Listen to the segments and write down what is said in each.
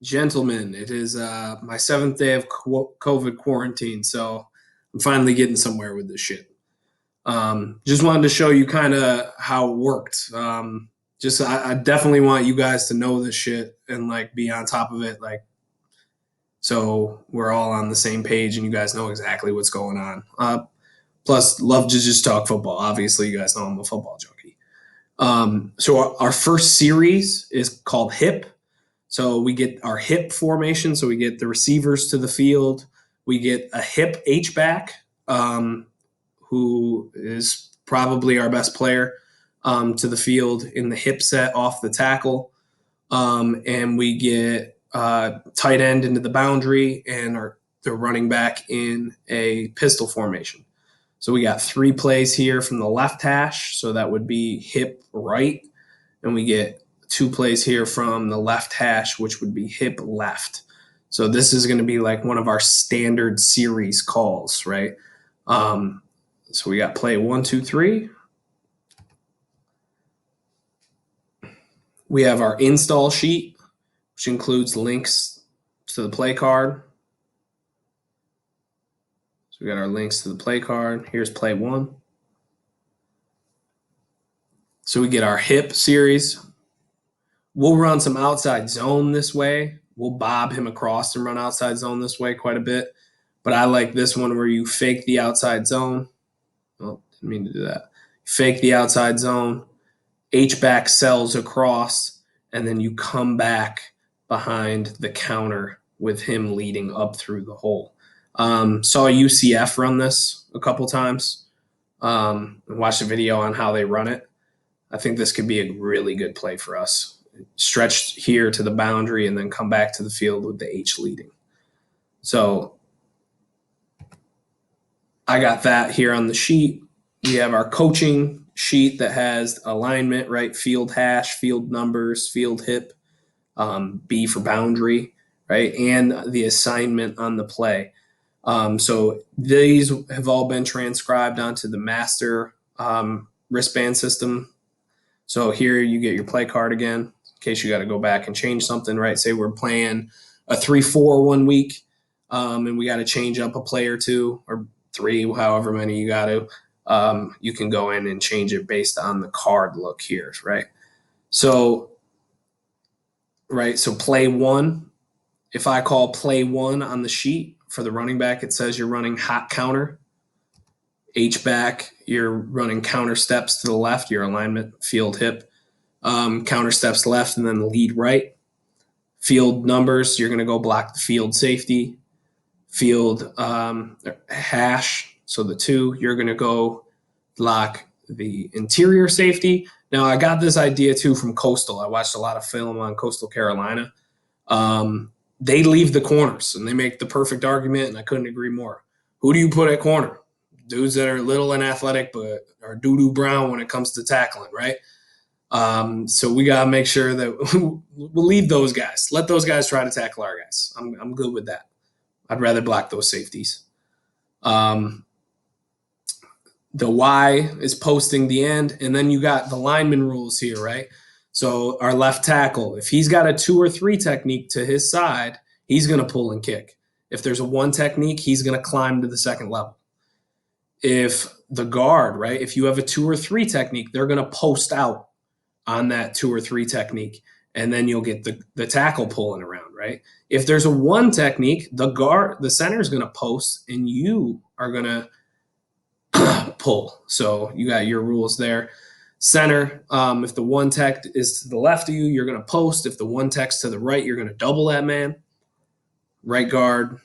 Gentlemen, it is my seventh day of COVID quarantine, so I'm finally getting somewhere with this shit. Just wanted to show you kind of how it worked. I definitely want you guys to know this shit and like be on top of it, like so we're all on the same page and you guys know exactly what's going on. Plus, love to just talk football. Obviously, you guys know I'm a football junkie. So our first series is called HIP. So we get our hip formation. So we get the receivers to the field. We get a hip H back, who is probably our best player, to the field in the hip set off the tackle. And we get tight end into the boundary and the running back in a pistol formation. So we got 3 plays here from the left hash. So that would be hip right. And we get 2 plays here from the left hash, which would be hip left. So this is going to be like one of our standard series calls, right? So we got play 1, 2, 3. We have our install sheet, which includes links to the play card. So we got our links to the play card. Here's play 1. So we get our hip series. We'll run some outside zone this way. We'll bob him across and run outside zone this way quite a bit. But I like this one where you fake the outside zone. Oh, didn't mean to do that. Fake the outside zone. H-back sells across, and then you come back behind the counter with him leading up through the hole. Saw UCF run this a couple times. Watched a video on how they run it. I think this could be a really good play for us. Stretch here to the boundary and then come back to the field with the H leading. So I got that here on the sheet. We have our coaching sheet that has alignment, right? Field hash, field numbers, field hip, B for boundary, right? And the assignment on the play. So these have all been transcribed onto the master wristband system. So here you get your play card again, in case you got to go back and change something, right? Say we're playing a 3-4 1 week, and we got to change up a play or 2 or 3, however many you got to. You can go in and change it based on the card look here, right? So play 1. If I call play 1 on the sheet for the running back, it says you're running hot counter. H-back, you're running counter steps to the left, your alignment, field hip. Counter steps left and then lead right. Field numbers, you're going to go block the field safety. Field hash, so the 2, you're going to go block the interior safety. Now, I got this idea too from Coastal. I watched a lot of film on Coastal Carolina. They leave the corners and they make the perfect argument, and I couldn't agree more. Who do you put at corner? Dudes that are little and athletic but are doo-doo brown when it comes to tackling, right? So we got to make sure that we'll leave those guys. Let those guys try to tackle our guys. I'm good with that. I'd rather block those safeties. The Y is posting the end, and then you got the lineman rules here, right? So our left tackle, if he's got a 2 or 3 technique to his side, he's going to pull and kick. If there's a 1 technique, he's going to climb to the second level. If the guard, right, if you have a 2 or 3 technique, they're going to post out on that 2 or 3 technique, and then you'll get the tackle pulling around, right? If there's a 1 technique, the center is going to post, and you are going to pull. So you got your rules there. Center, if the 1 tech is to the left of you, you're going to post. If the 1 tech's to the right, you're going to double that man. Right guard,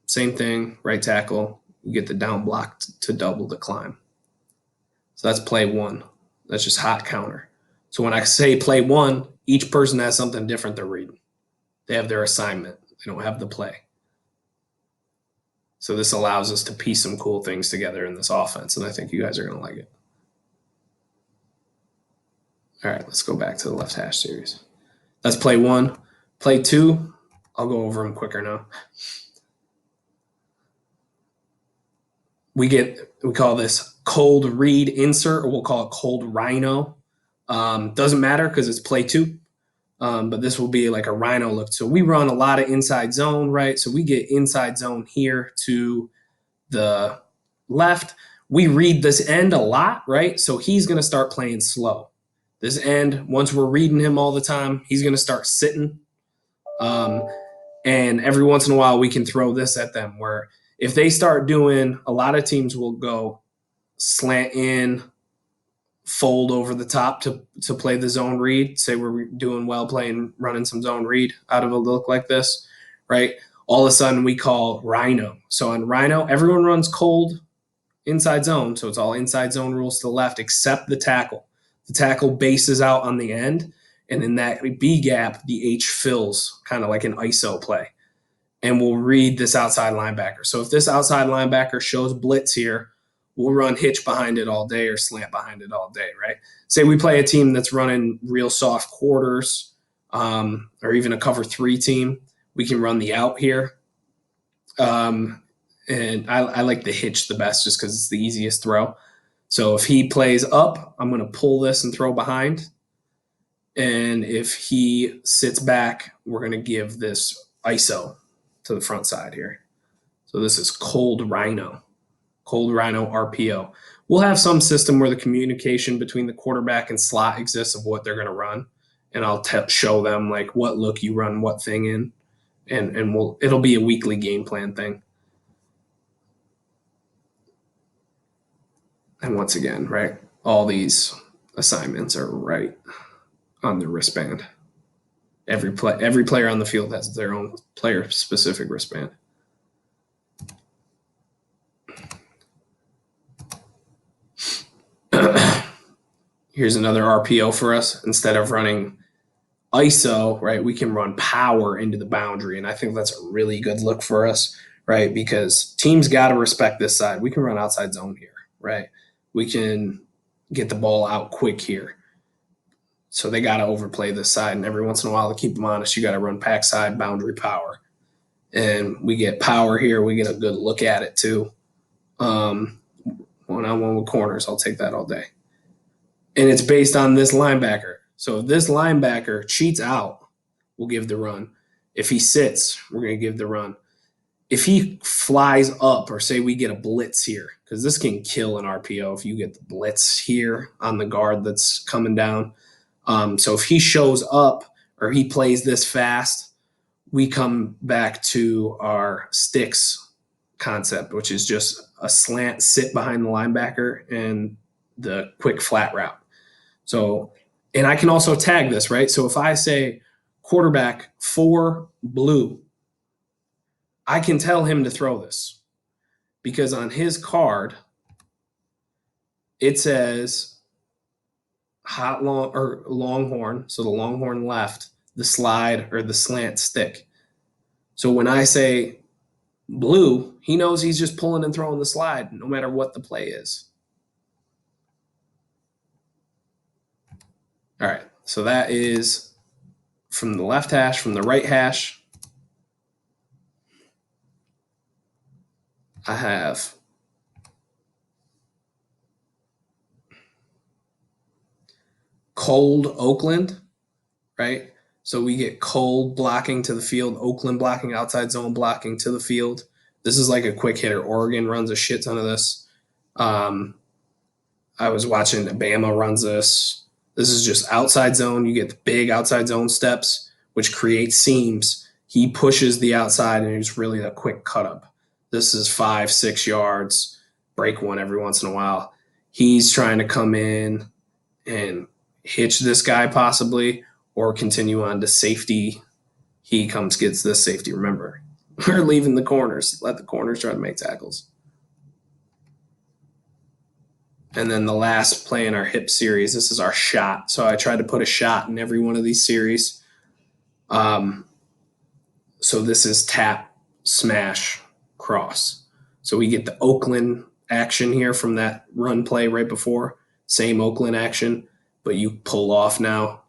same thing. Right tackle, you get the down block to double the climb. So that's play 1. That's just hot counter. So when I say play 1, each person has something different they're reading. They have their assignment. They don't have the play. So this allows us to piece some cool things together in this offense, and I think you guys are going to like it. All right, let's go back to the left hash series. That's play 1. Play 2, I'll go over them quicker now. We call this cold read insert, or we'll call it cold rhino. Doesn't matter because it's play 2. But this will be like a rhino look. So we run a lot of inside zone, right? So we get inside zone here to the left. We read this end a lot, right? So he's going to start playing slow. This end, once we're reading him all the time, he's going to start sitting. Um, and every once in a while, we can throw this at them where if they start doing, a lot of teams will go slant in, fold over the top to play the zone read. Say we're doing well playing running some zone read out of a look like this, right? All of a sudden we call rhino. So on rhino, everyone runs cold inside zone, so it's all inside zone rules to the left except the tackle. The tackle bases out on the end, and in that B gap, the H fills kind of like an ISO play. And we'll read this outside linebacker. So if this outside linebacker shows blitz here, we'll run hitch behind it all day or slant behind it all day, right? Say we play a team that's running real soft quarters, or even a cover 3 team, we can run the out here. And I like the hitch the best just because it's the easiest throw. So if he plays up, I'm going to pull this and throw behind. And if he sits back, we're going to give this ISO to the front side here. So this is cold rhino RPO. We'll have some system where the communication between the quarterback and slot exists of what they're going to run. And I'll show them like what look you run what thing in. And it'll be a weekly game plan thing. And once again, right, all these assignments are right on the wristband. Every player on the field has their own player-specific wristband. Here's another RPO for us. Instead of running ISO, right, we can run power into the boundary, and I think that's a really good look for us, right, because teams got to respect this side. We can run outside zone here, right? We can get the ball out quick here. So they got to overplay this side. And every once in a while, to keep them honest, you got to run pack side boundary power. And we get power here. We get a good look at it too. One-on-one with corners. I'll take that all day. And it's based on this linebacker. So if this linebacker cheats out, we'll give the run. If he sits, we're going to give the run. If he flies up, or say we get a blitz here, because this can kill an RPO if you get the blitz here on the guard that's coming down. So if he shows up or he plays this fast, we come back to our sticks concept, which is just a slant, sit behind the linebacker, and the quick flat route. So, and I can also tag this, right? So if I say quarterback 4 blue, I can tell him to throw this because on his card, it says hot long or longhorn. So the longhorn left, the slide or the slant stick. So when I say blue, he knows he's just pulling and throwing the slide no matter what the play is. All right, so that is from the left hash. From the right hash, I have cold Oakland, right? So we get cold blocking to the field, Oakland blocking, outside zone blocking to the field. This is like a quick hitter. Oregon runs a shit ton of this. I was watching Bama runs this. This is just outside zone. You get the big outside zone steps, which create seams. He pushes the outside, and it's really a quick cut up. This is 5-6 yards, break one every once in a while. He's trying to come in and hitch this guy possibly, or continue on to safety. He comes, gets this safety. Remember, we're leaving the corners. Let the corners try to make tackles. And then the last play in our hip series, this is our shot. So I tried to put a shot in every one of these series. So this is tap, smash, cross. So we get the Oakland action here from that run play right before. Same Oakland action, but you pull off now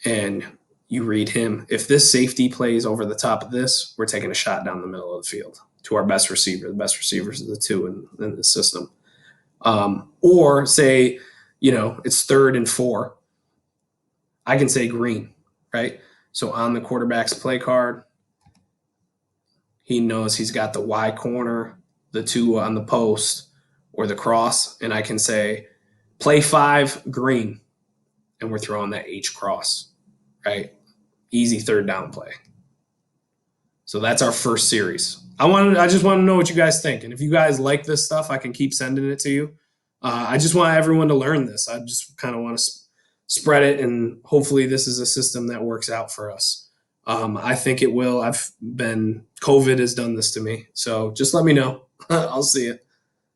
and you read him. If this safety plays over the top of this, we're taking a shot down the middle of the field to our best receiver. The best receivers are the two in the system. Or say, it's 3rd and 4. I can say green, right? So on the quarterback's play card, he knows he's got the Y corner, the 2 on the post, or the cross, and I can say, play 5 green, and we're throwing that H cross, right? Easy third down play. So that's our first series. I just want to know what you guys think, and if you guys like this stuff, I can keep sending it to you. I just want everyone to learn this. I just kind of want to spread it, and hopefully, this is a system that works out for us. I think it will. COVID has done this to me, so just let me know. I'll see it.